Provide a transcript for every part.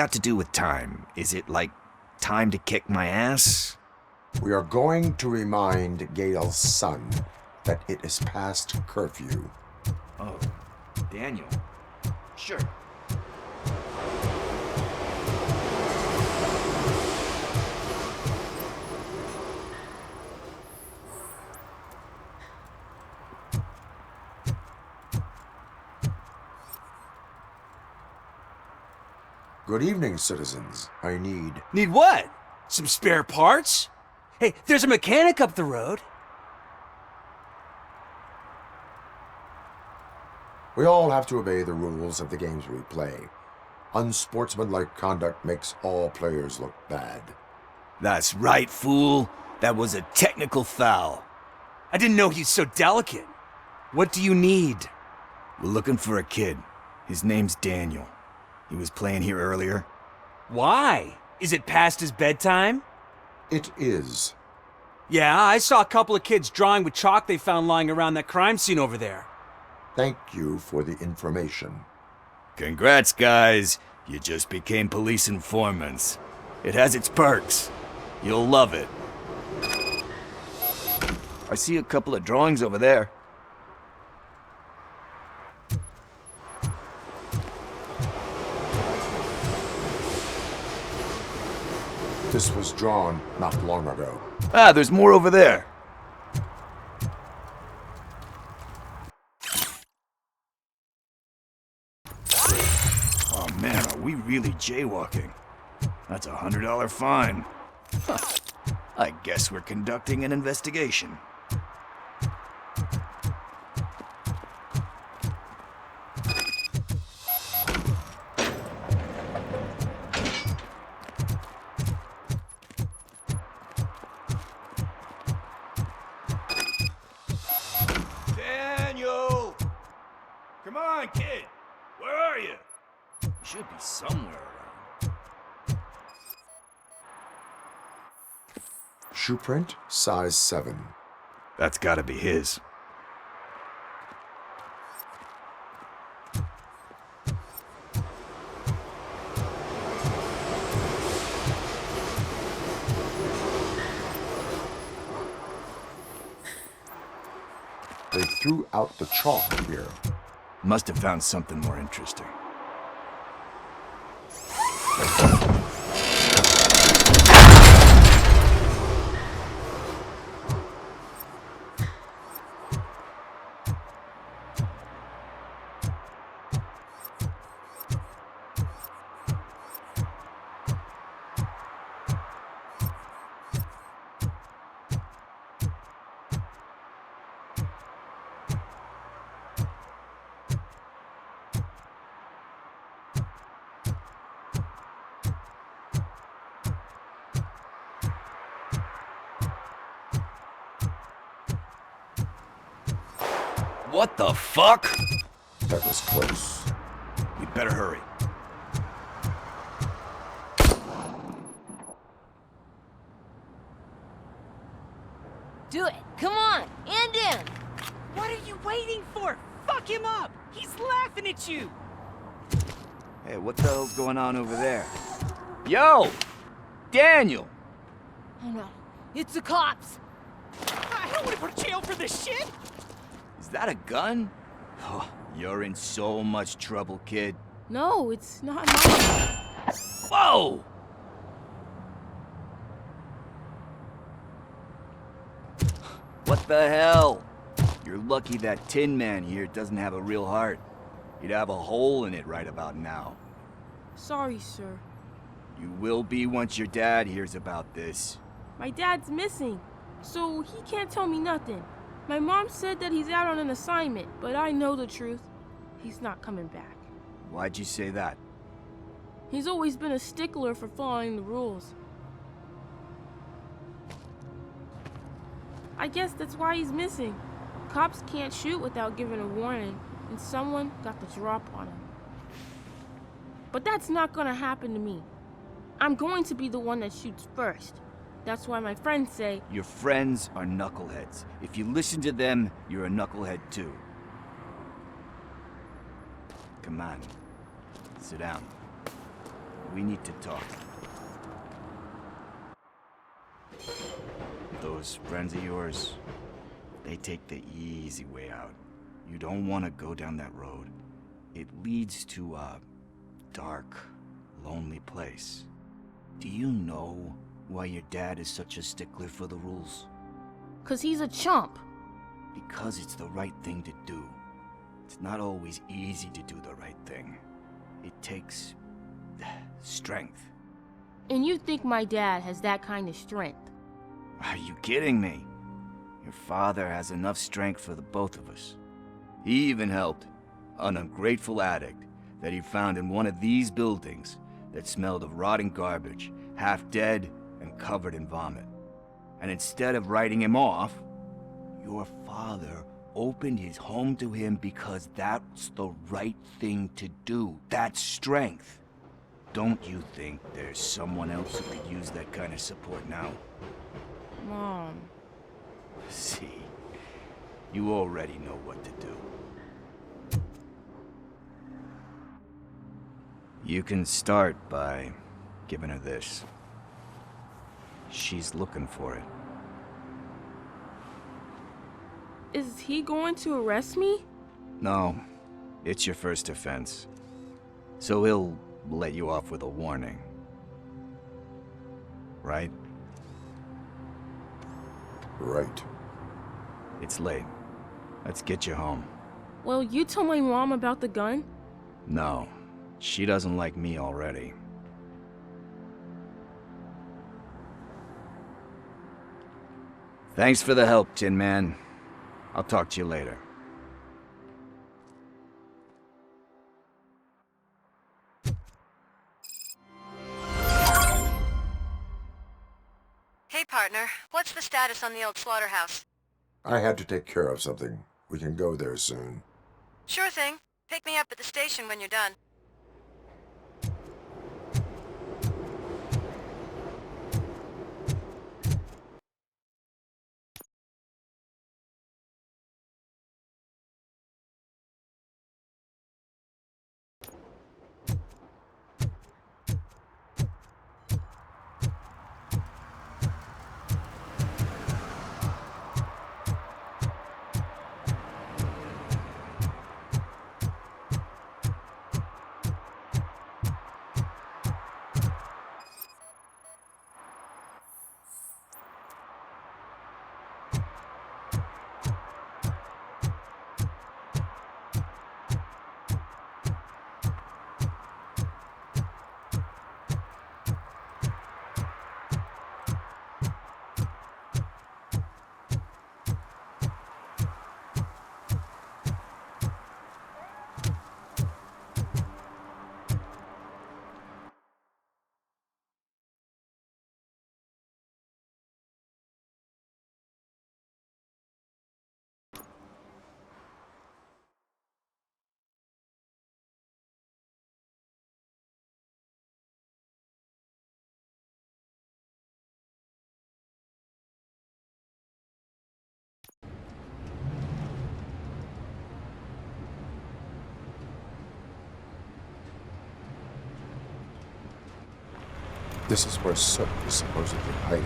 got to do with time? Is it like time to kick my ass? We are going to remind Gale's son that it is past curfew. Oh, Daniel. Sure. Good evening, citizens. I need... Need what? Some spare parts? Hey, there's a mechanic up the road. We all have to obey the rules of the games we play. Unsportsmanlike conduct makes all players look bad. That's right, fool. That was a technical foul. I didn't know he's so delicate. What do you need? We're looking for a kid. His name's Daniel. He was playing here earlier. Why? Is it past his bedtime? It is. Yeah, I saw a couple of kids drawing with chalk they found lying around that crime scene over there. Thank you for the information. Congrats, guys. You just became police informants. It has its perks. You'll love it. I see a couple of drawings over there. This was drawn not long ago. Ah, there's more over there. Oh man, are we really jaywalking? That's a $100 fine. Huh. I guess we're conducting an investigation. Daniel! Come on, kid! Where are you? You should be somewhere around. Shoe print, size 7. That's gotta be his. They threw out the chalk here. Must have found something more interesting. What the fuck? That was close. We better hurry. Do it! Come on! And in! What are you waiting for? Fuck him up! He's laughing at you! Hey, what the hell's going on over there? Yo! Daniel! Oh no, it's the cops! I don't want to go to jail for this shit! Is that a gun? Oh, you're in so much trouble, kid. No, it's not mine. Whoa! What the hell? You're lucky that Tin Man here doesn't have a real heart. He'd have a hole in it right about now. Sorry, sir. You will be once your dad hears about this. My dad's missing, so he can't tell me nothing. My mom said that he's out on an assignment, but I know the truth. He's not coming back. Why'd you say that? He's always been a stickler for following the rules. I guess that's why he's missing. Cops can't shoot without giving a warning, and someone got the drop on him. But that's not gonna happen to me. I'm going to be the one that shoots first. That's why my friends say... Your friends are knuckleheads. If you listen to them, you're a knucklehead too. Come on. Sit down. We need to talk. Those friends of yours, they take the easy way out. You don't want to go down that road. It leads to a dark, lonely place. Do you know why your dad is such a stickler for the rules? 'Cause he's a chump. Because it's the right thing to do. It's not always easy to do the right thing. It takes strength. And you think my dad has that kind of strength? Are you kidding me? Your father has enough strength for the both of us. He even helped an ungrateful addict that he found in one of these buildings that smelled of rotting garbage, half dead and covered in vomit. And instead of writing him off, your father opened his home to him because that's the right thing to do. That's strength. Don't you think there's someone else who could use that kind of support now? Mom. See, you already know what to do. You can start by giving her this. She's looking for it. Is he going to arrest me? No, it's your first offense. So he'll let you off with a warning. Right? Right. It's late. Let's get you home. Well, you told my mom about the gun? No, she doesn't like me already. Thanks for the help, Tin Man. I'll talk to you later. Hey, partner. What's the status on the old slaughterhouse? I had to take care of something. We can go there soon. Sure thing. Pick me up at the station when you're done. This is where Soot is supposedly hiding.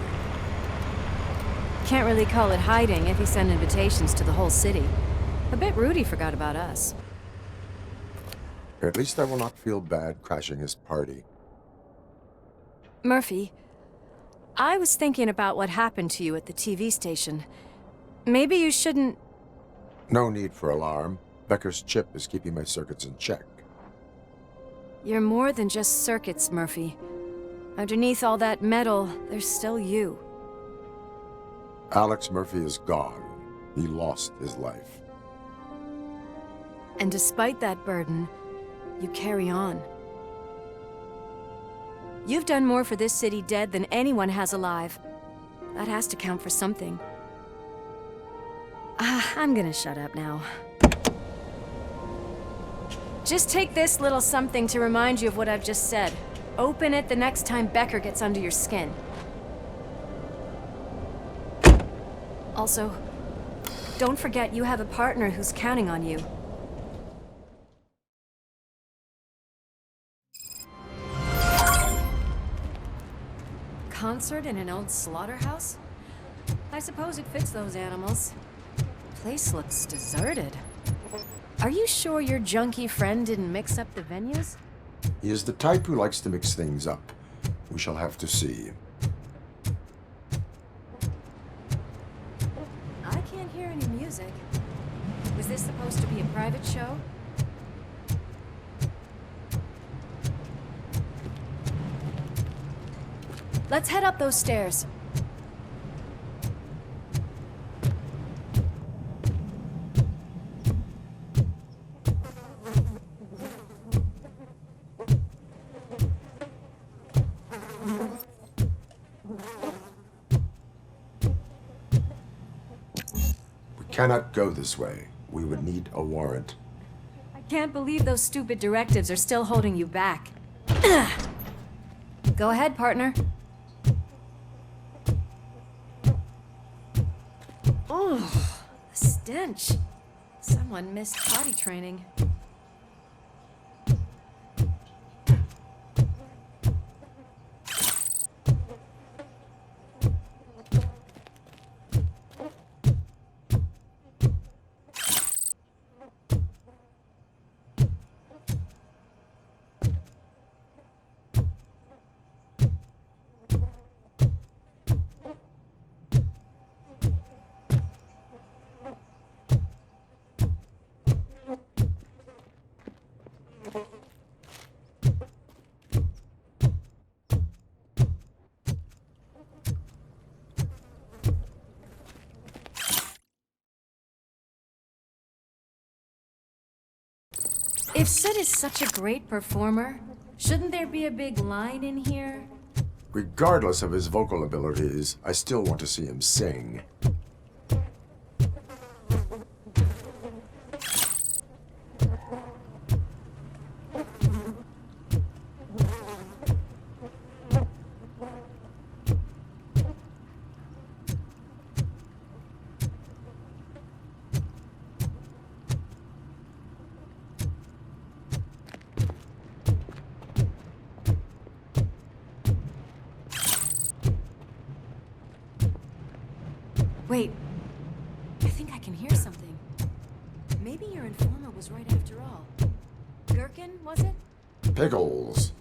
Can't really call it hiding if he sent invitations to the whole city. A bit rude he forgot about us. At least I will not feel bad crashing his party. Murphy, I was thinking about what happened to you at the TV station. Maybe you shouldn't... No need for alarm. Becker's chip is keeping my circuits in check. You're more than just circuits, Murphy. Underneath all that metal, there's still you. Alex Murphy is gone. He lost his life. And despite that burden, you carry on. You've done more for this city dead than anyone has alive. That has to count for something. I'm gonna shut up now. Just take this little something to remind you of what I've just said. Open it the next time Becker gets under your skin. Also, don't forget you have a partner who's counting on you. concert in an old slaughterhouse? I suppose it fits those animals. The place looks deserted. Are you sure your junkie friend didn't mix up the venues? He is the type who likes to mix things up. We shall have to see. I can't hear any music. Was this supposed to be a private show? Let's head up those stairs. We cannot go this way. We would need a warrant. I can't believe those stupid directives are still holding you back. Go ahead, partner. Oh, the stench. Someone missed potty training. If Sid is such a great performer, shouldn't there be a big line in here? Regardless of his vocal abilities, I still want to see him sing. Wait, I think I can hear something. Maybe your informer was right after all. Gherkin, was it? Pickles.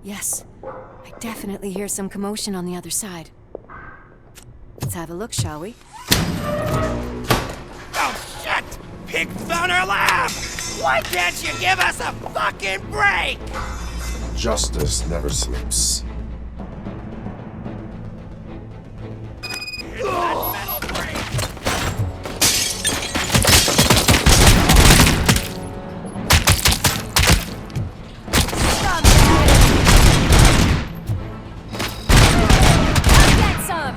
Yes, I definitely hear some commotion on the other side. Let's have a look, shall we? Oh, shit! Pig found our lab! Why can't you give us a fucking break? Justice never sleeps. That metal break! Get some!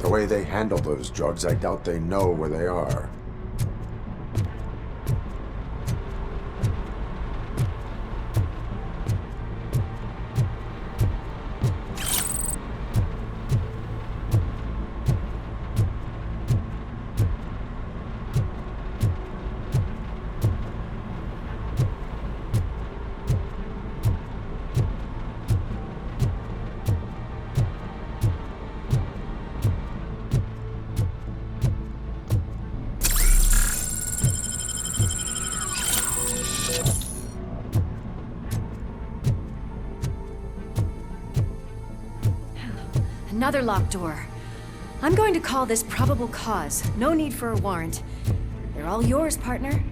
The way they handle those drugs, I doubt they know where they are. Another locked door. I'm going to call this probable cause. No need for a warrant. They're all yours, partner.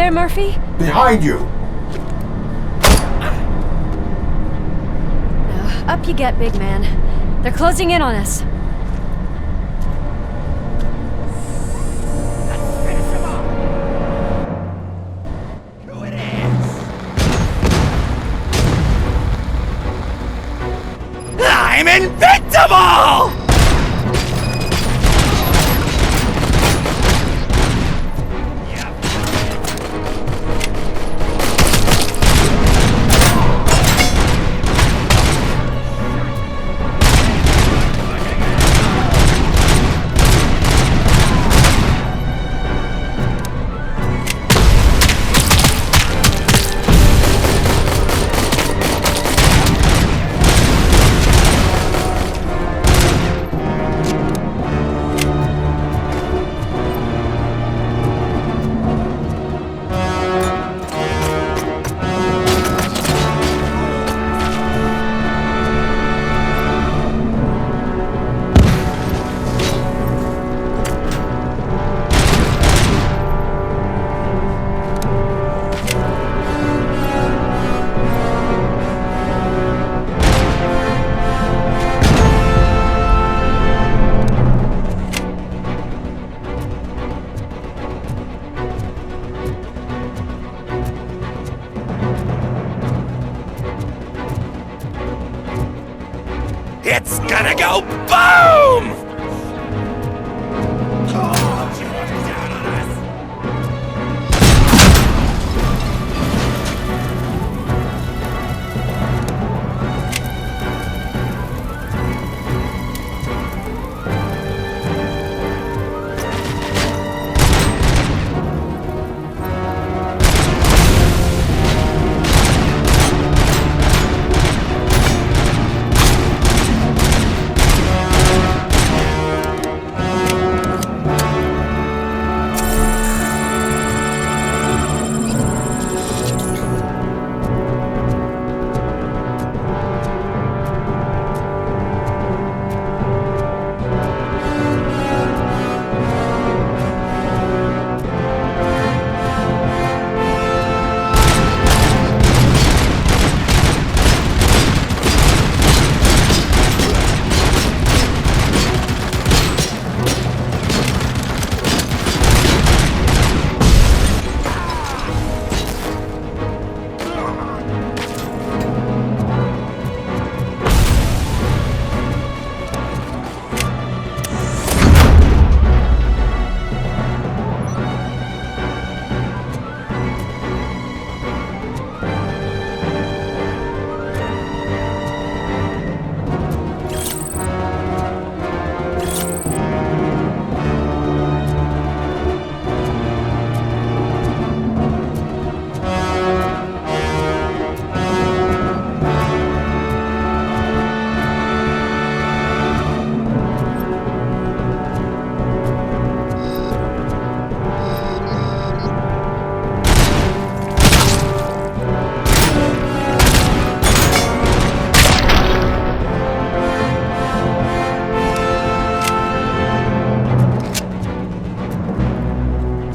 there, Murphy? Behind you! Now, up you get, big man. They're closing in on us. Finish him off! Who it is? I'm invincible! It's gonna go boom!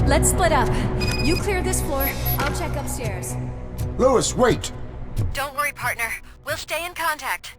Let's split up. You clear this floor, I'll check upstairs. Lewis, wait! Don't worry, partner. We'll stay in contact.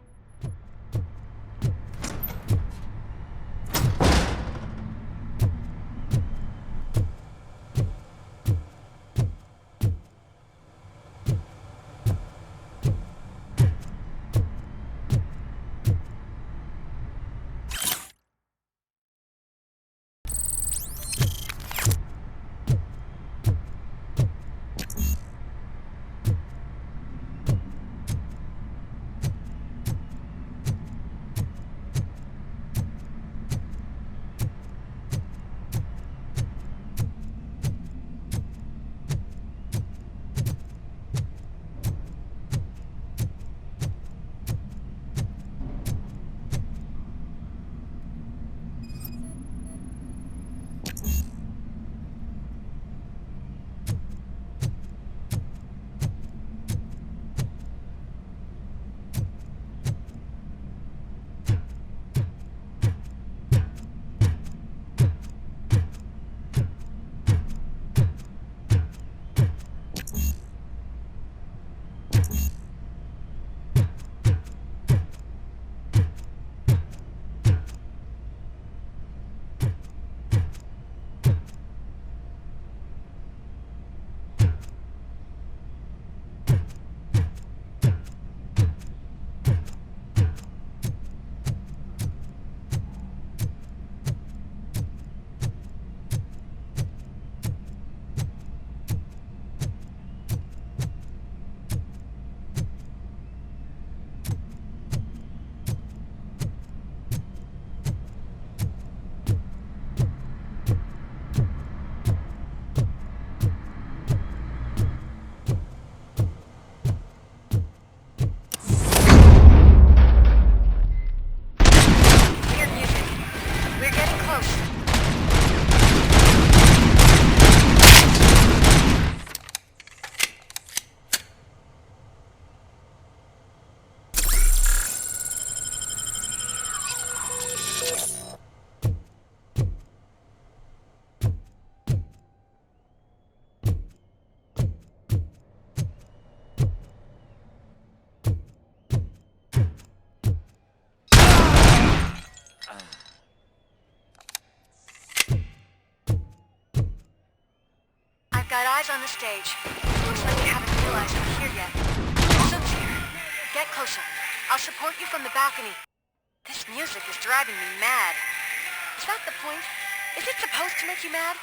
Got eyes on the stage. Looks like you haven't realized we're here yet. Soup's here. Get closer. I'll support you from the balcony. This music is driving me mad. Is that the point? Is it supposed to make you mad?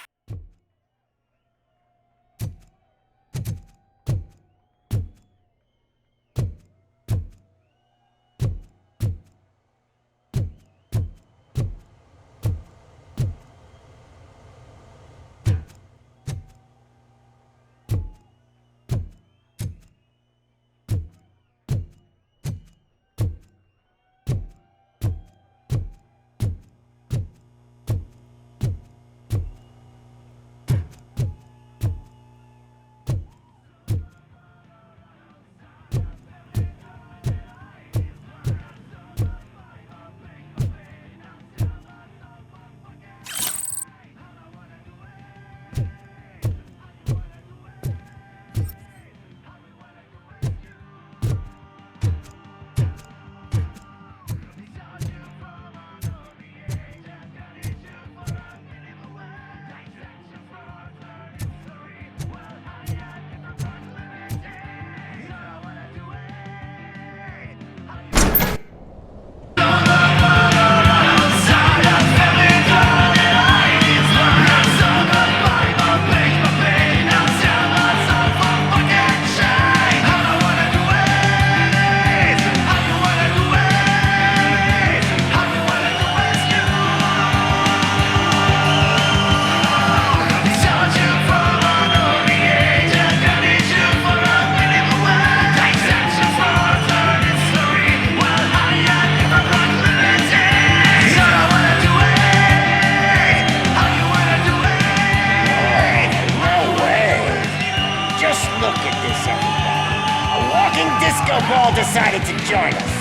Ball decided to join us.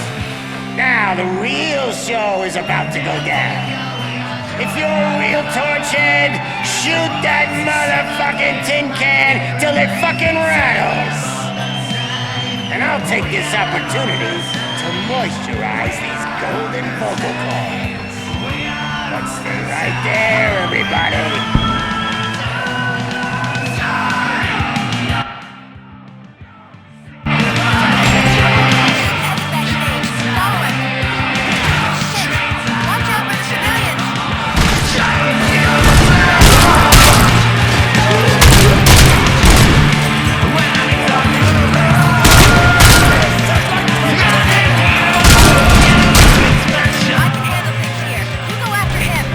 Now the real show is about to go down. If you're a real torchhead, shoot that motherfucking tin can till it fucking rattles. And I'll take this opportunity to moisturize these golden vocal cords. But stay right there, everybody. I can handle things here. You go after him.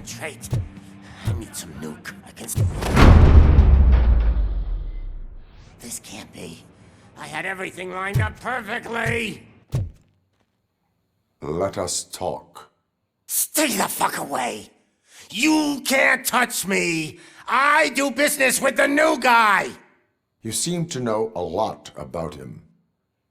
concentrate. I need some nuke. I can... This can't be. I had everything lined up perfectly. Let us talk. Stay the fuck away. You can't touch me. I do business with the new guy. You seem to know a lot about him.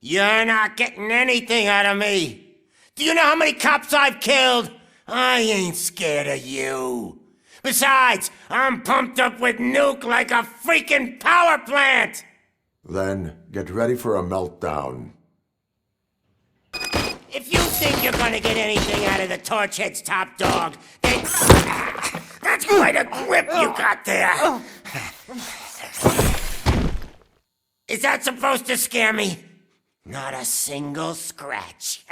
You're not getting anything out of me. Do you know how many cops I've killed? I ain't scared of you. Besides, I'm pumped up with nuke like a freaking power plant. Then get ready for a meltdown. If you think you're gonna get anything out of the Torchhead's top dog, then... That's quite a grip you got there. Is that supposed to scare me? Not a single scratch.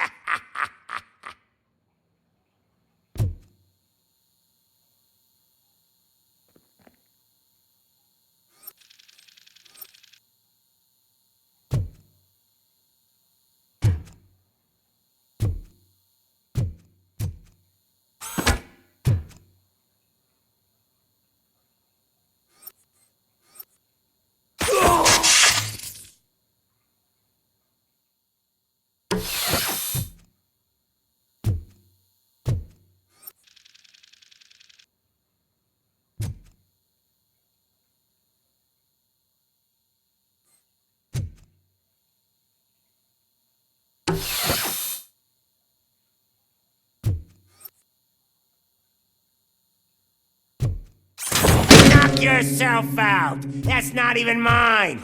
Knock yourself out. That's not even mine.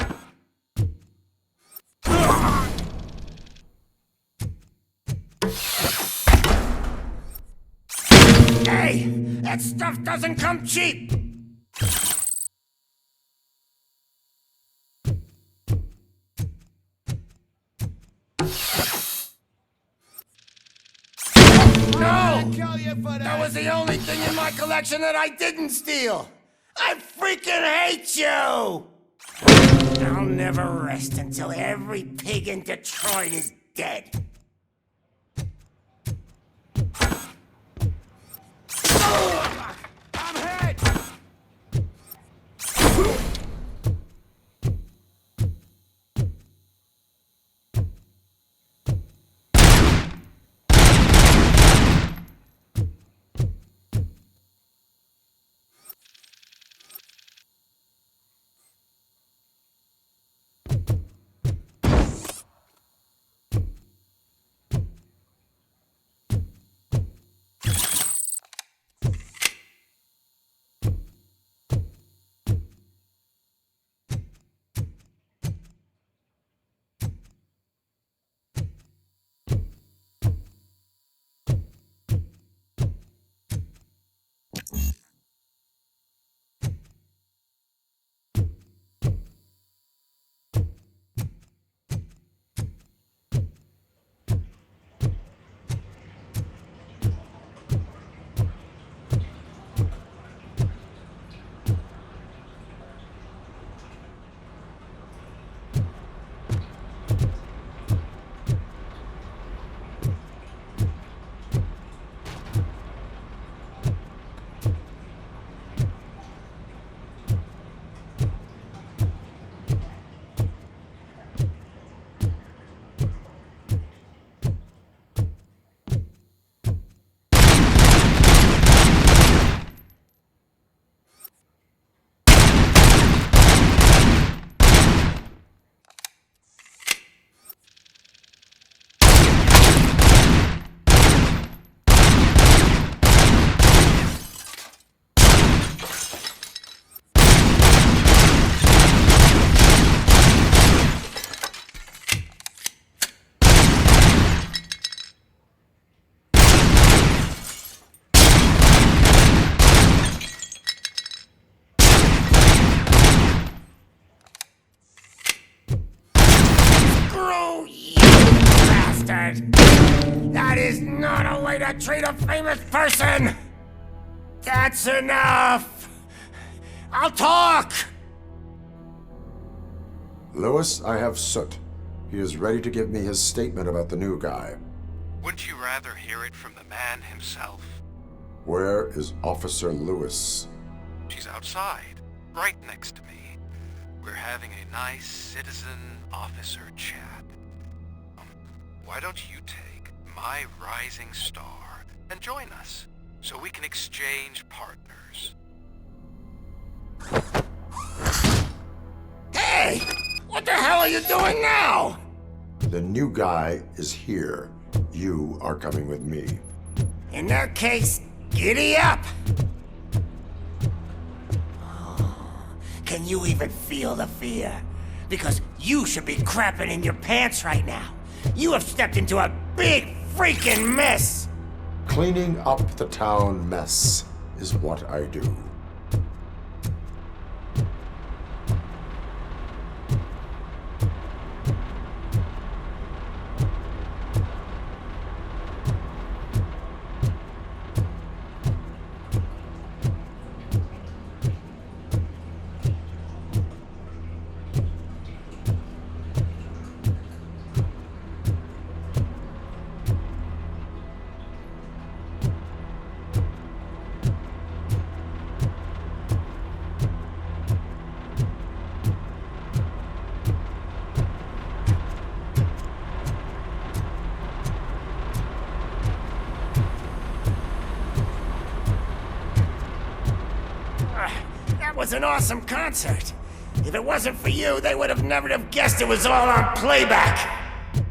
Hey, that stuff doesn't come cheap. No! That was the only thing in my collection that I didn't steal! I freaking hate you! I'll never rest until every pig in Detroit is dead. I'm hit! That is not a way to treat a famous person! That's enough! I'll talk! Lewis, I have Soot. He is ready to give me his statement about the new guy. Wouldn't you rather hear it from the man himself? Where is Officer Lewis? She's outside, right next to me. We're having a nice citizen-officer chat. Why don't you take my rising star and join us, so we can exchange partners? Hey! What the hell are you doing now? The new guy is here. You are coming with me. In that case, giddy up! Can you even feel the fear? Because you should be crapping in your pants right now. You have stepped into a big freaking mess! Cleaning up the town mess is what I do. That was an awesome concert. If it wasn't for you, they would have never have guessed it was all on playback.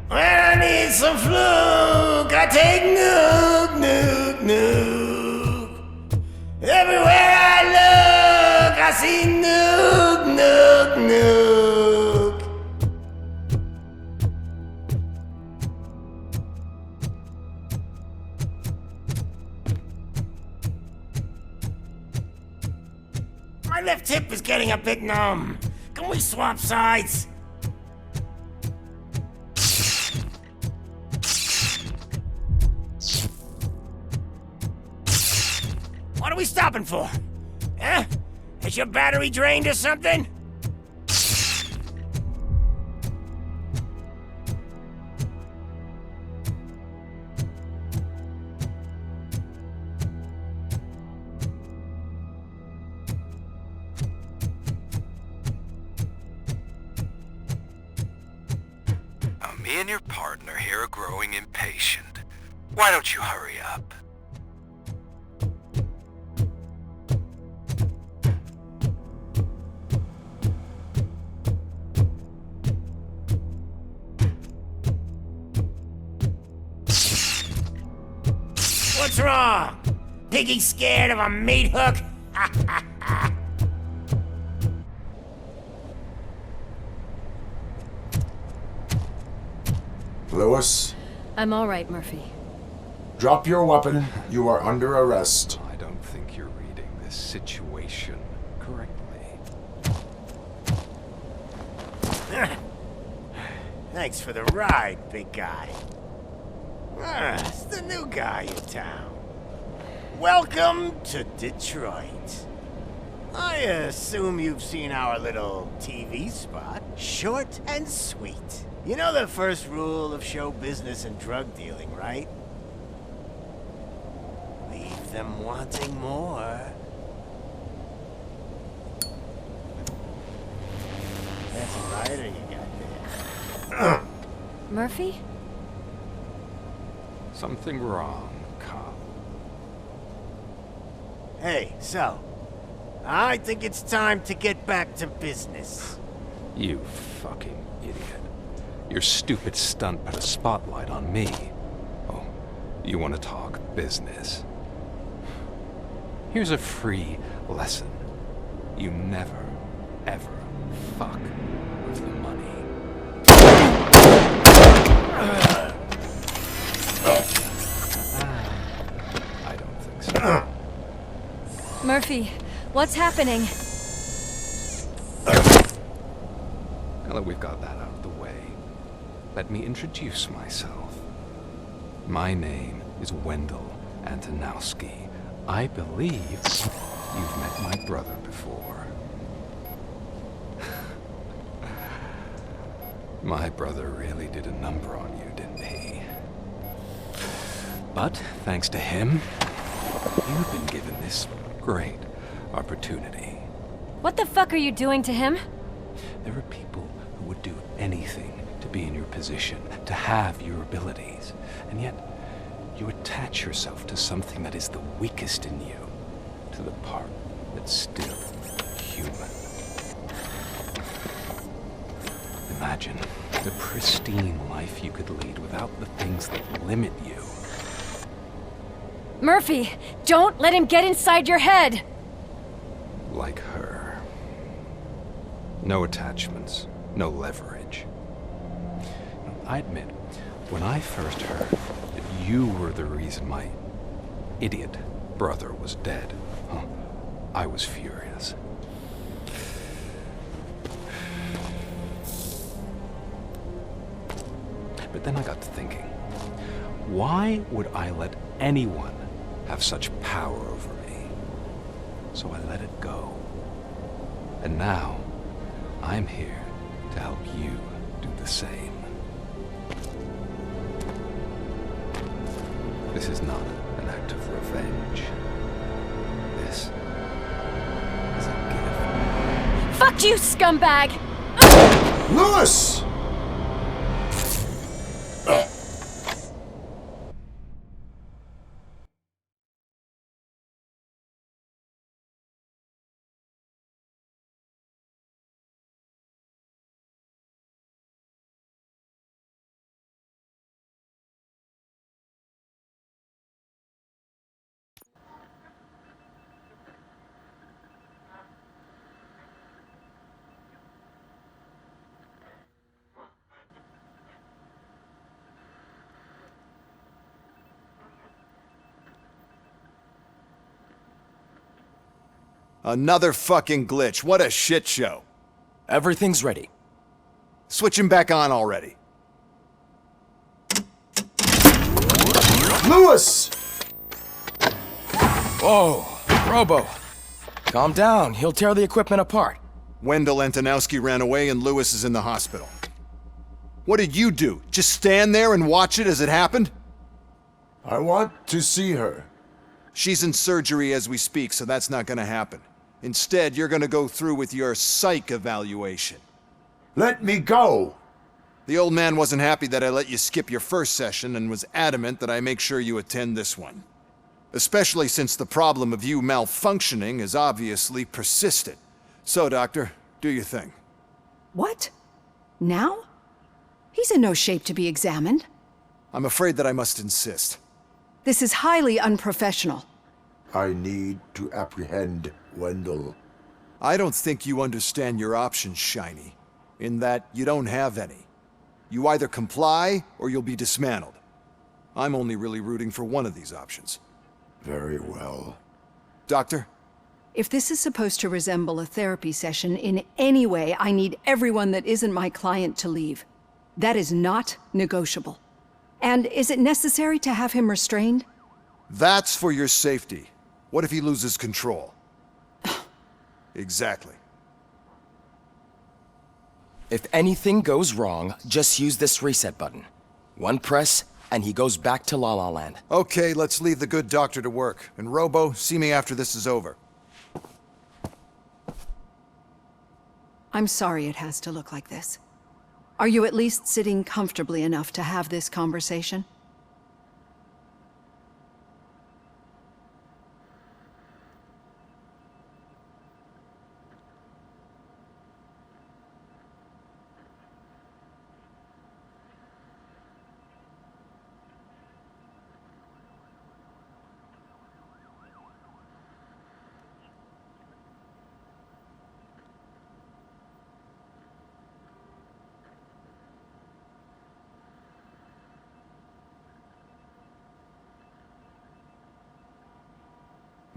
When I need some fluke, I take nuke, nuke, nuke. Everywhere I look, I see nuke, nuke, nuke. My left hip is getting a bit numb. Can we swap sides? What are we stopping for? Eh? Is your battery drained or something? Me and your partner here are growing impatient. Why don't you hurry up? What's wrong? Piggy scared of a meat hook? Lewis, I'm all right, Murphy. drop your weapon. You are under arrest. I don't think you're reading this situation correctly. Thanks for the ride, big guy. It's the new guy in town. Welcome to Detroit. I assume you've seen our little TV spot. Short and sweet. You know the first rule of show business and drug dealing, right? Leave them wanting more. That's a lighter you got there. Murphy? Something wrong, cop. Hey, so, I think it's time to get back to business. You fucking idiot. Your stupid stunt put a spotlight on me. Oh, you want to talk business? Here's a free lesson. You never, ever fuck with the money. I don't think so. Murphy, what's happening? Now that we've got that out of the way, let me introduce myself. My name is Wendell Antonowski. I believe you've met my brother before. My brother really did a number on you, didn't he? But thanks to him, You've been given this great opportunity. What the fuck are you doing to him? There are people who would do anything to be in your position, to have your abilities, and yet you attach yourself to something that is the weakest in you, to the part that's still human. Imagine the pristine life you could lead without the things that limit you. Murphy, don't let him get inside your head! Like her. No attachments, no leverage. I admit, when I first heard that you were the reason my idiot brother was dead, I was furious. But then I got to thinking, why would I let anyone have such power over me? So I let it go. And now, I'm here to help you do the same. This is not an act of revenge. This is a gift. Fuck you, scumbag! Lewis! Another fucking glitch. What a shit show. Everything's ready. Switch him back on already. Lewis! Whoa, Robo. Calm down. He'll tear the equipment apart. Wendell Antonowski ran away and Lewis is in the hospital. What did you do? Just stand there and watch it as it happened? I want to see her. She's in surgery as we speak, so that's not gonna happen. Instead, you're gonna go through with your psych evaluation. Let me go! The old man wasn't happy that I let you skip your first session and was adamant that I make sure you attend this one. Especially since the problem of you malfunctioning is obviously persistent. So, Doctor, do your thing. What? Now? He's in no shape to be examined. I'm afraid that I must insist. This is highly unprofessional. I need to apprehend Wendell. I don't think you understand your options, Shiny. In that you don't have any. You either comply or you'll be dismantled. I'm only really rooting for one of these options. Very well. Doctor? If this is supposed to resemble a therapy session in any way, I need everyone that isn't my client to leave. That is not negotiable. And is it necessary to have him restrained? That's for your safety. What if he loses control? Exactly. If anything goes wrong, just use this reset button. One press, and he goes back to La La Land. Okay, let's leave the good doctor to work. And Robo, see me after this is over. I'm sorry it has to look like this. Are you at least sitting comfortably enough to have this conversation?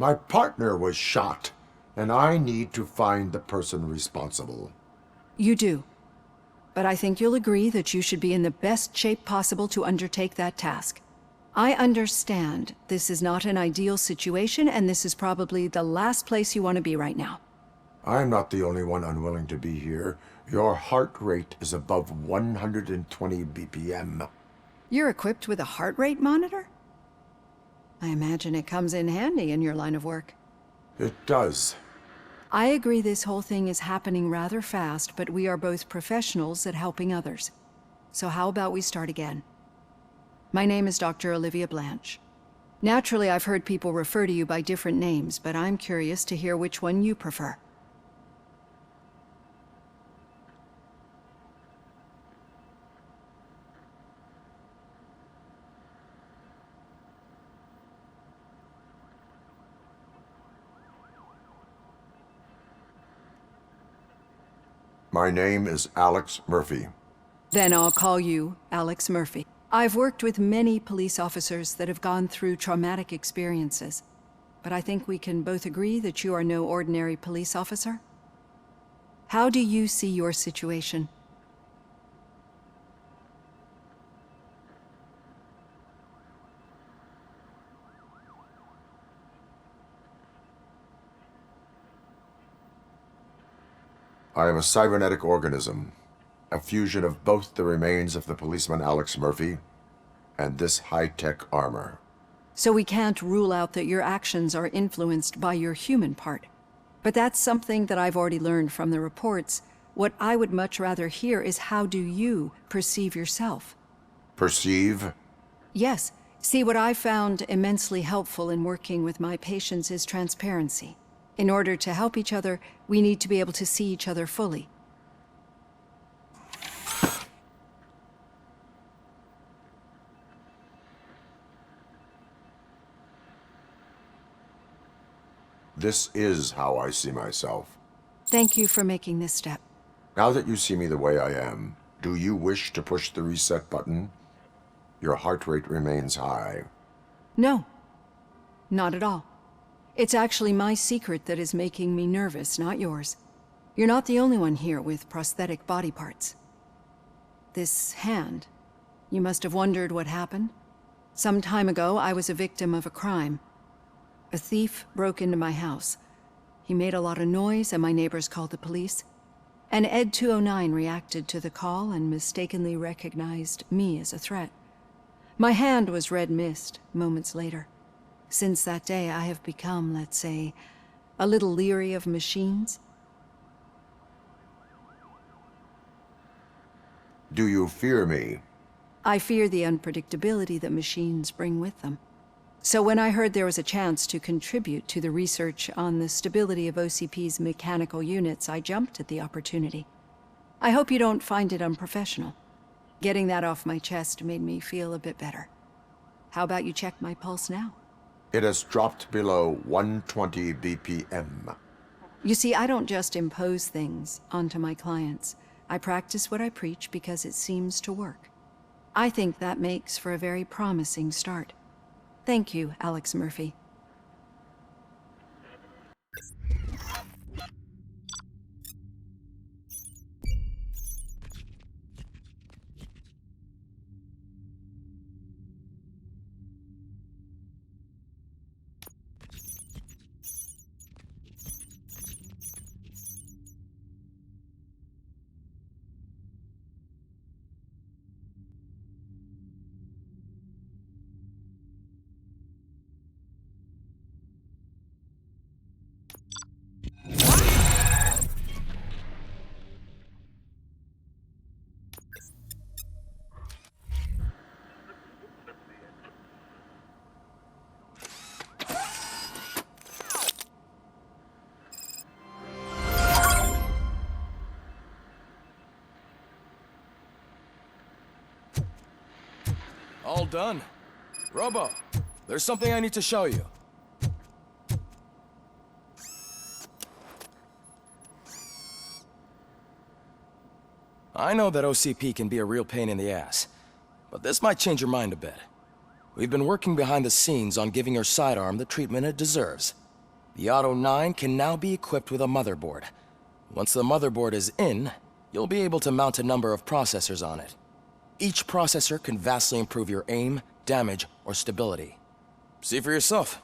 My partner was shot, and I need to find the person responsible. You do. But I think you'll agree that you should be in the best shape possible to undertake that task. I understand this is not an ideal situation, and this is probably the last place you want to be right now. I'm not the only one unwilling to be here. Your heart rate is above 120 BPM. You're equipped with a heart rate monitor? I imagine it comes in handy in your line of work. It does. I agree this whole thing is happening rather fast, but we are both professionals at helping others. So how about we start again? My name is Dr. Olivia Blanche. Naturally, I've heard people refer to you by different names, but I'm curious to hear which one you prefer. My name is Alex Murphy. Then I'll call you Alex Murphy. I've worked with many police officers that have gone through traumatic experiences, but I think we can both agree that you are no ordinary police officer. How do you see your situation? I am a cybernetic organism, a fusion of both the remains of the policeman Alex Murphy and this high-tech armor. So we can't rule out that your actions are influenced by your human part. But that's something that I've already learned from the reports. What I would much rather hear is how do you perceive yourself? Perceive? Yes. See, what I found immensely helpful in working with my patients is transparency. In order to help each other, we need to be able to see each other fully. This is how I see myself. Thank you for making this step. Now that you see me the way I am, do you wish to push the reset button? Your heart rate remains high. No, not at all. It's actually my secret that is making me nervous, not yours. You're not the only one here with prosthetic body parts. This hand, you must have wondered what happened. Some time ago, I was a victim of a crime. A thief broke into my house. He made a lot of noise and my neighbors called the police. And Ed 209 reacted to the call and mistakenly recognized me as a threat. My hand was red mist moments later. Since that day, I have become, let's say, a little leery of machines. Do you fear me? I fear the unpredictability that machines bring with them. So when I heard there was a chance to contribute to the research on the stability of OCP's mechanical units, I jumped at the opportunity. I hope you don't find it unprofessional. Getting that off my chest made me feel a bit better. How about you check my pulse now? It has dropped below 120 BPM. You see, I don't just impose things onto my clients. I practice what I preach because it seems to work. I think that makes for a very promising start. Thank you, Alex Murphy. All done. Robo, there's something I need to show you. I know that OCP can be a real pain in the ass, but this might change your mind a bit. We've been working behind the scenes on giving your sidearm the treatment it deserves. The Auto 9 can now be equipped with a motherboard. Once the motherboard is in, you'll be able to mount a number of processors on it. Each processor can vastly improve your aim, damage, or stability. See for yourself.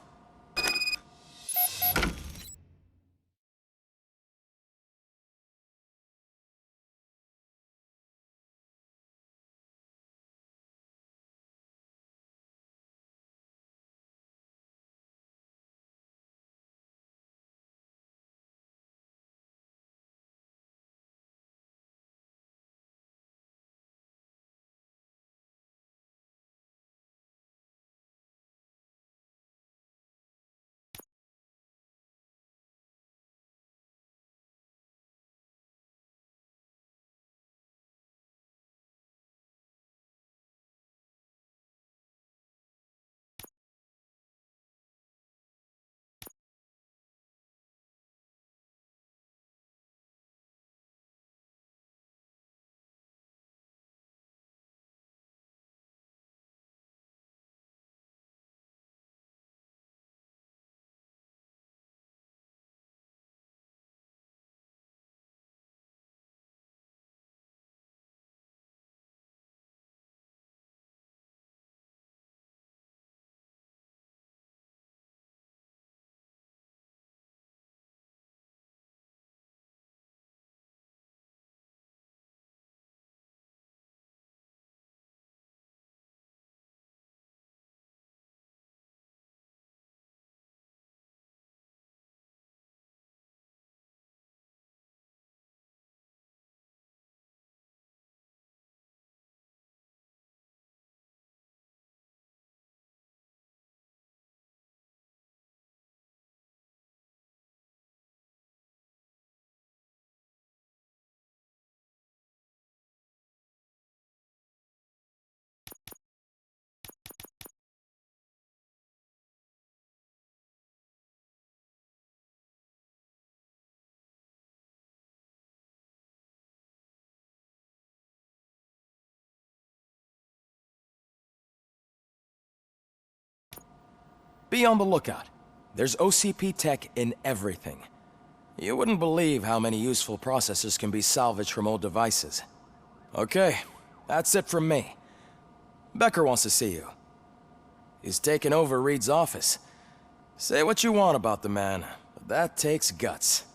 Be on the lookout. There's OCP tech in everything. You wouldn't believe how many useful processors can be salvaged from old devices. Okay, that's it from me. Becker wants to see you. He's taken over Reed's office. Say what you want about the man, but that takes guts.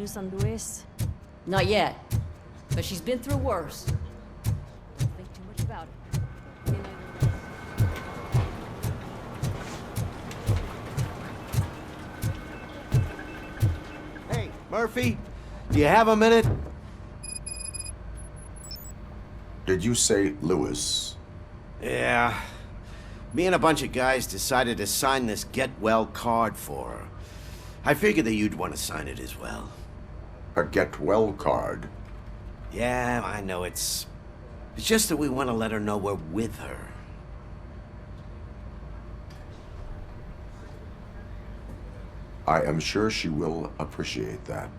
news on Luis? Not yet, but she's been through worse. Don't think too much about it. Hey, Murphy, do you have a minute? Did you say Lewis? Yeah. Me and a bunch of guys decided to sign this get well card for her. I figured that you'd want to sign it as well. A get well card? Yeah, I know it's It's just that we want to let her know we're with her. I am sure she will appreciate that.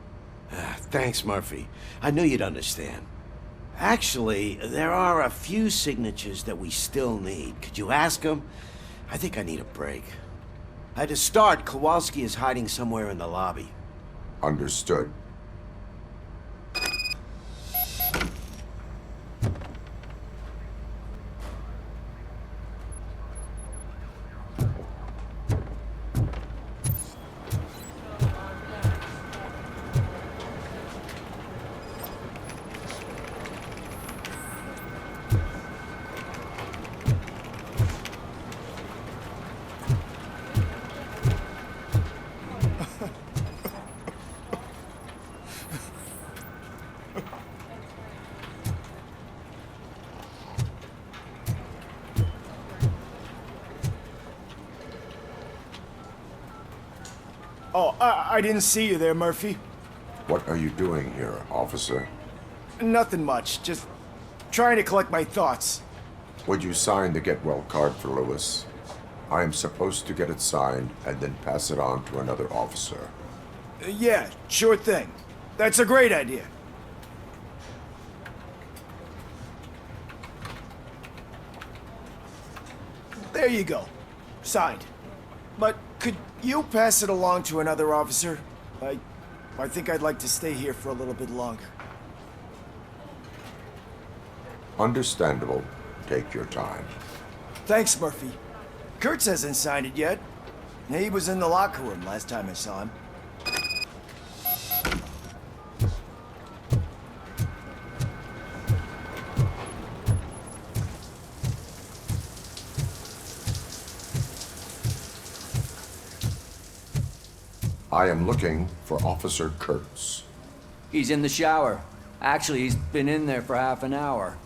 Thanks, Murphy. I knew you'd understand. Actually, there are a few signatures that we still need. Could you ask them? I think I need a break. To start, Kowalski is hiding somewhere in the lobby. Understood. Oh, I didn't see you there, Murphy. What are you doing here, officer? Nothing much, just trying to collect my thoughts. Would you sign the get well card for Lewis? I am supposed to get it signed and then pass it on to another officer. Yeah, sure thing. That's a great idea. There you go. Signed. But could you pass it along to another officer? I think I'd like to stay here for a little bit longer. Understandable. Take your time. Thanks, Murphy. Kurtz hasn't signed it yet. He was in the locker room last time I saw him. I am looking for Officer Kurtz. He's in the shower. Actually, he's been in there for half an hour.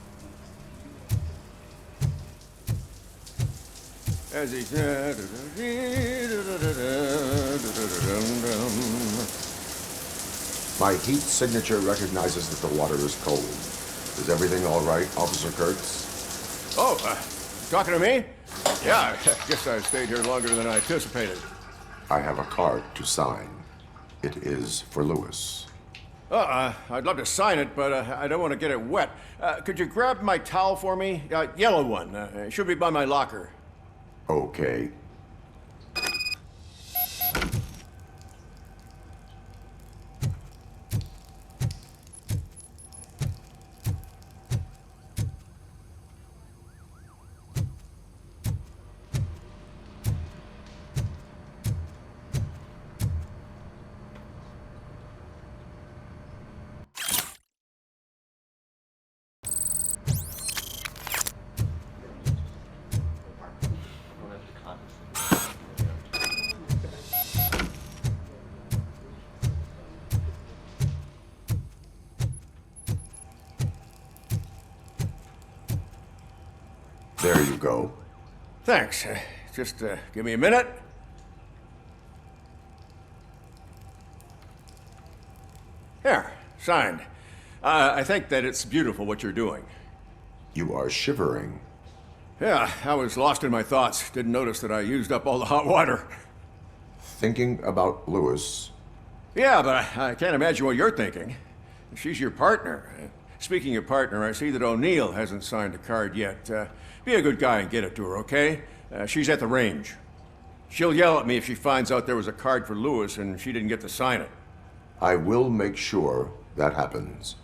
As he said. My heat signature recognizes that the water is cold. Is everything all right, Officer Kurtz? Oh, talking to me? Yeah, I guess I stayed here longer than I anticipated. I have a card to sign. It is for Lewis. I'd love to sign it, but I don't want to get it wet. Could you grab my towel for me? Yellow one. It should be by my locker. Okay. There you go. Thanks. Just give me a minute. Here, signed. I think that it's beautiful what you're doing. You are shivering. Yeah, I was lost in my thoughts. Didn't notice that I used up all the hot water. Thinking about Lewis. Yeah, but I can't imagine what you're thinking. She's your partner. Speaking of partner, I see that O'Neill hasn't signed a card yet. Be a good guy and get it to her, okay? She's at the range. She'll yell at me if she finds out there was a card for Lewis and she didn't get to sign it. I will make sure that happens.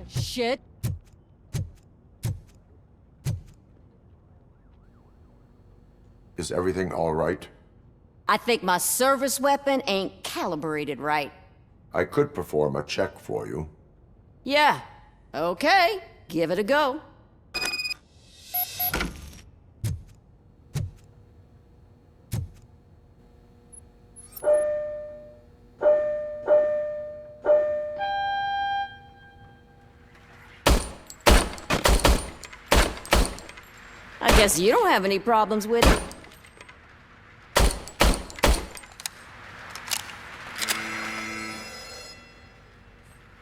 Shit. Is everything all right? I think my service weapon ain't calibrated right. I could perform a check for you. Yeah. Okay. Give it a go. Guess you don't have any problems with it.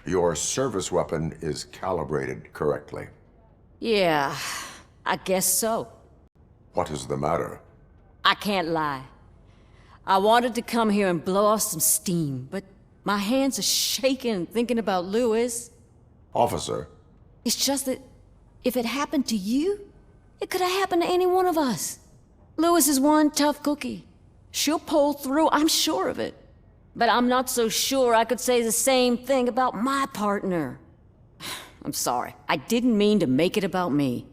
Your service weapon is calibrated correctly. Yeah, I guess so. What is the matter? I can't lie. I wanted to come here and blow off some steam, but my hands are shaking thinking about Lewis. Officer. It's just that if it happened to you, it could have happened to any one of us. Lewis is one tough cookie. She'll pull through, I'm sure of it. But I'm not so sure I could say the same thing about my partner. I'm sorry. I didn't mean to make it about me.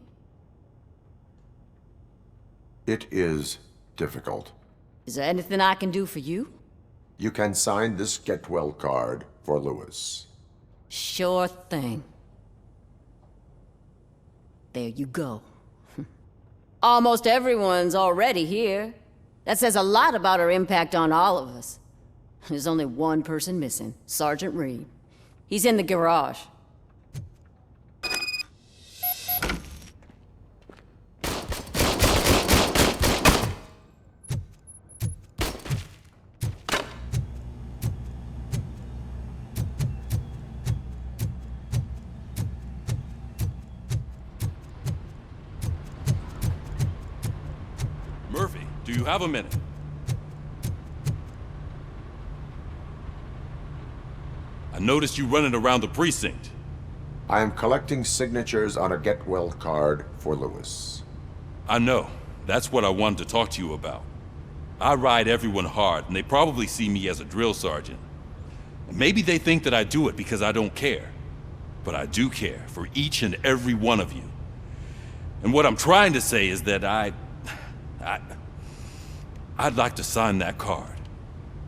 It is difficult. Is there anything I can do for you? You can sign this get well card for Lewis. Sure thing. There you go. Almost everyone's already here. That says a lot about her impact on all of us. There's only one person missing, Sergeant Reed. He's in the garage. Murphy, do you have a minute? I noticed you running around the precinct. I am collecting signatures on a get well card for Lewis. I know. That's what I wanted to talk to you about. I ride everyone hard, and they probably see me as a drill sergeant. Maybe they think that I do it because I don't care. But I do care for each and every one of you. And what I'm trying to say is that I'd like to sign that card,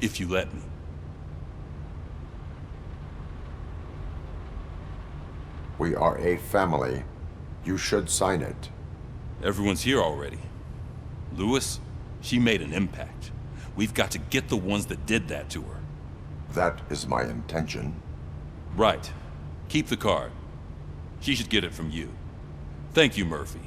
if you let me. We are a family. You should sign it. Everyone's here already. Lewis, she made an impact. We've got to get the ones that did that to her. That is my intention. Right. Keep the card. She should get it from you. Thank you, Murphy.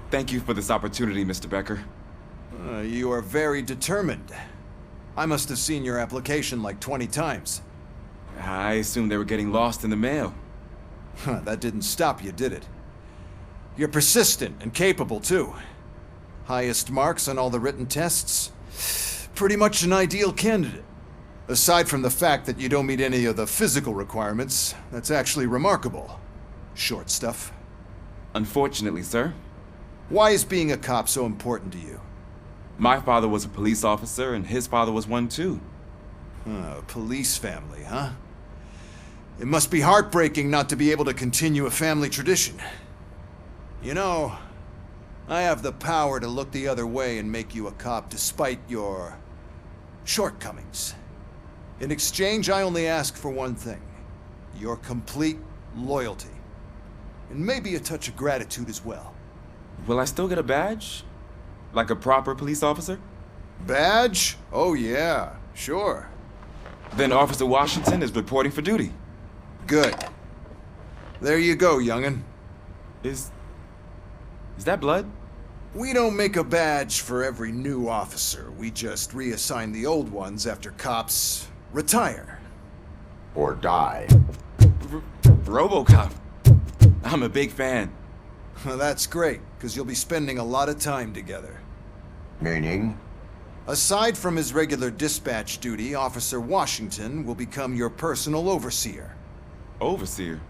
Thank you for this opportunity, Mr. Becker. You are very determined. I must have seen your application like 20 times. I assumed they were getting lost in the mail. That didn't stop you, did it? You're persistent and capable, too. Highest marks on all the written tests. Pretty much an ideal candidate. Aside from the fact that you don't meet any of the physical requirements, that's actually remarkable. Short stuff. Unfortunately, sir. Why is being a cop so important to you? My father was a police officer, and his father was one too. A police family, huh? It must be heartbreaking not to be able to continue a family tradition. You know, I have the power to look the other way and make you a cop despite your shortcomings. In exchange, I only ask for one thing. Your complete loyalty. And maybe a touch of gratitude as well. Will I still get a badge? Like a proper police officer? Badge? Oh yeah, sure. Then Officer Washington is reporting for duty. Good. There you go, young'un. Is that blood? We don't make a badge for every new officer. We just reassign the old ones after cops retire. Or die. ROBOCOP. I'm a big fan. That's great, because you'll be spending a lot of time together. Meaning? Aside from his regular dispatch duty, Officer Washington will become your personal overseer. Overseer?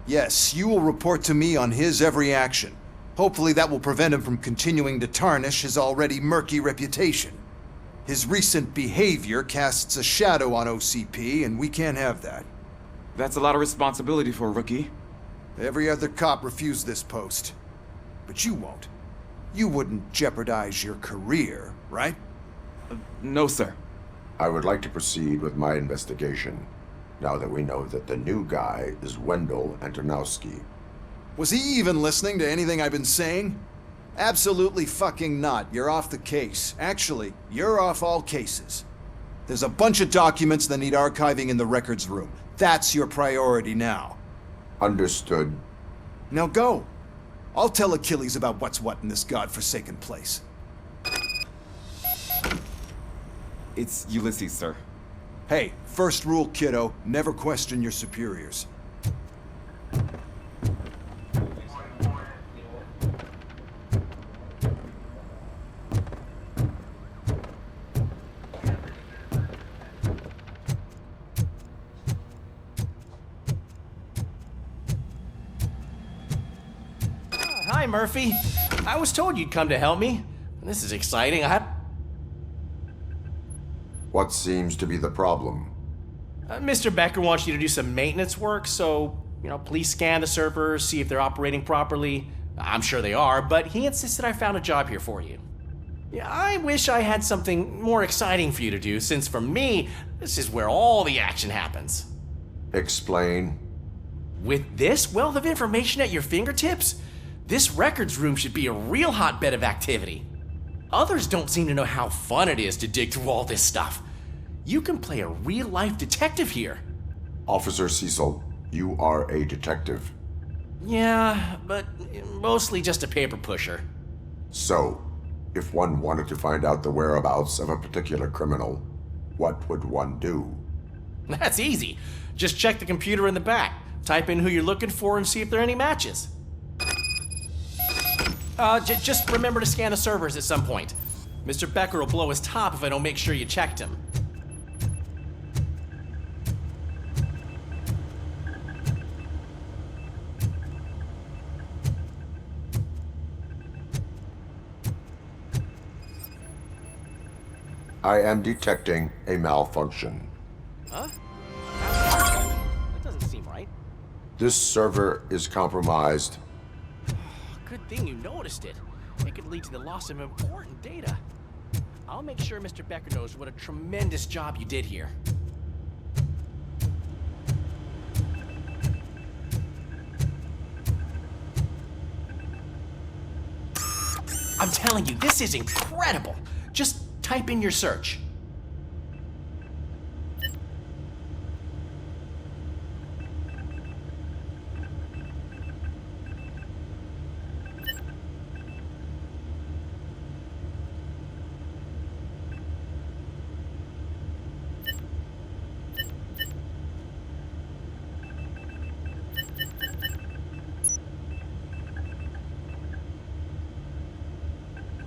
Yes, you will report to me on his every action. Hopefully that will prevent him from continuing to tarnish his already murky reputation. His recent behavior casts a shadow on OCP, and we can't have that. That's a lot of responsibility for a rookie. Every other cop refused this post. But you won't. You wouldn't jeopardize your career, right? No, sir. I would like to proceed with my investigation, now that we know that the new guy is Wendell Antonowski. Was he even listening to anything I've been saying? Absolutely fucking not. You're off the case. Actually, you're off all cases. There's a bunch of documents that need archiving in the records room. That's your priority now. Understood. Now go. I'll tell Achilles about what's what in this godforsaken place. It's Ulysses, sir. Hey, first rule, kiddo, never question your superiors. Hi, Murphy. I was told you'd come to help me. This is exciting. What seems to be the problem? Mr. Becker wants you to do some maintenance work, so, please scan the servers, see if they're operating properly. I'm sure they are, but he insisted I found a job here for you. Yeah, I wish I had something more exciting for you to do, since for me, this is where all the action happens. Explain. With this wealth of information at your fingertips, this records room should be a real hotbed of activity. Others don't seem to know how fun it is to dig through all this stuff. You can play a real-life detective here. Officer Cecil, you are a detective. Yeah, but mostly just a paper pusher. So, if one wanted to find out the whereabouts of a particular criminal, what would one do? That's easy. Just check the computer in the back, type in who you're looking for, and see if there are any matches. Just remember to scan the servers at some point. Mr. Becker will blow his top if I don't make sure you checked him. I am detecting a malfunction. Huh? That doesn't seem right. This server is compromised. Good thing you noticed it. It could lead to the loss of important data. I'll make sure Mr. Becker knows what a tremendous job you did here. I'm telling you, this is incredible. Just type in your search.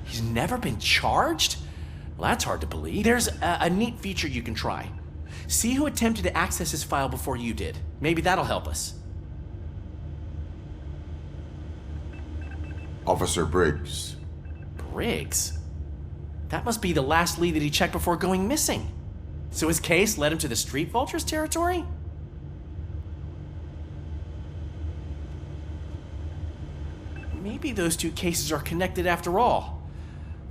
He's never been charged? Well, that's hard to believe. There's a neat feature you can try. See who attempted to access his file before you did. Maybe that'll help us. Officer Briggs. Briggs? That must be the last lead that he checked before going missing. So his case led him to the Street Vultures territory? Maybe those two cases are connected after all.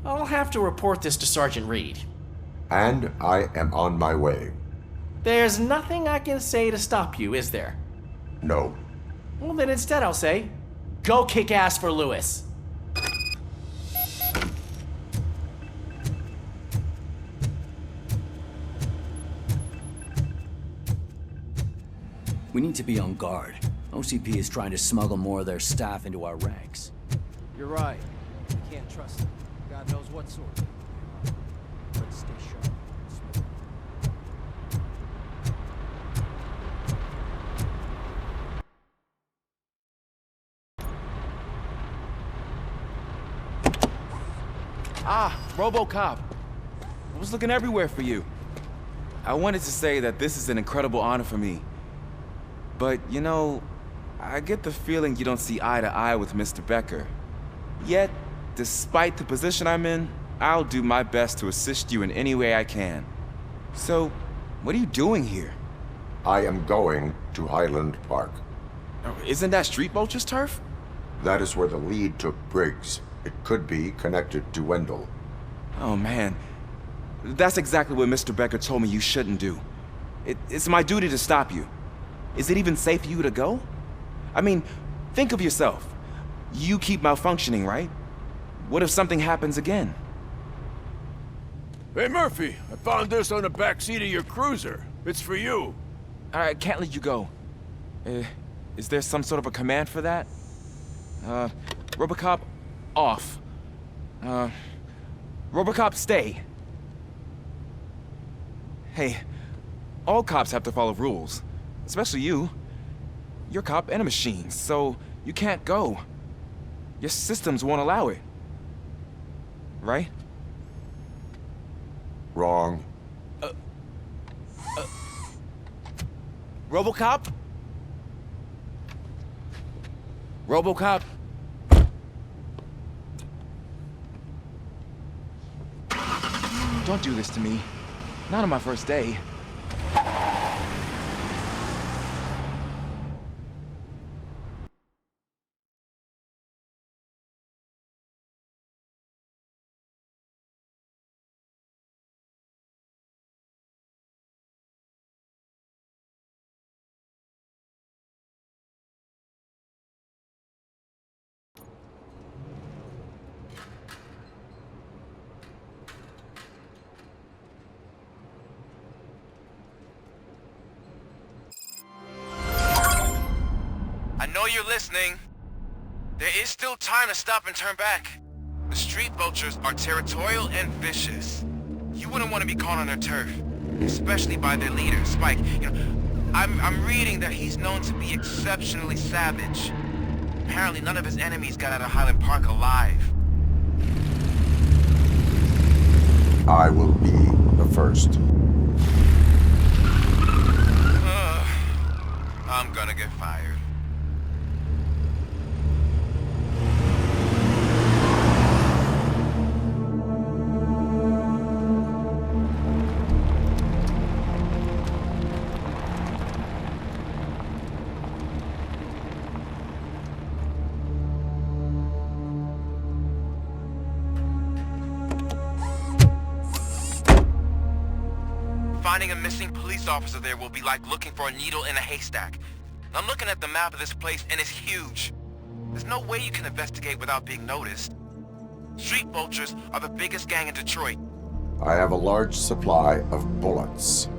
I'll have to report this to Sergeant Reed. And I am on my way. There's nothing I can say to stop you, is there? No. Well, then instead I'll say, go kick ass for Lewis. We need to be on guard. OCP is trying to smuggle more of their staff into our ranks. You're right. You can't trust them. God knows what sort. Let's stay sharp. Ah, ROBOCOP. I was looking everywhere for you. I wanted to say that this is an incredible honor for me. But, I get the feeling you don't see eye to eye with Mr. Becker. Yet, despite the position I'm in, I'll do my best to assist you in any way I can. So, what are you doing here? I am going to Highland Park. Isn't that Street Vulture's turf? That is where the lead took Briggs. It could be connected to Wendell. Oh man, That's exactly what Mr. Becker told me you shouldn't do. It's my duty to stop you. Is it even safe for you to go? I mean, think of yourself. You keep malfunctioning, right? What if something happens again? Hey, Murphy, I found this on the back seat of your cruiser. It's for you. I can't let you go. Is there some sort of a command for that? ROBOCOP, off. ROBOCOP, stay. Hey, all cops have to follow rules. Especially you. You're a cop and a machine, so you can't go. Your systems won't allow it. Right? Wrong. ROBOCOP? ROBOCOP? Don't do this to me. Not on my first day. I know you're listening. There is still time to stop and turn back. The street vultures are territorial and vicious. You wouldn't want to be caught on their turf, especially by their leader, Spike. You know, I'm reading that he's known to be exceptionally savage. Apparently none of his enemies got out of Highland Park alive. I will be the first. I'm gonna get fired. Finding a missing police officer there will be like looking for a needle in a haystack. I'm looking at the map of this place and it's huge. There's no way you can investigate without being noticed. Street vultures are the biggest gang in Detroit. I have a large supply of bullets.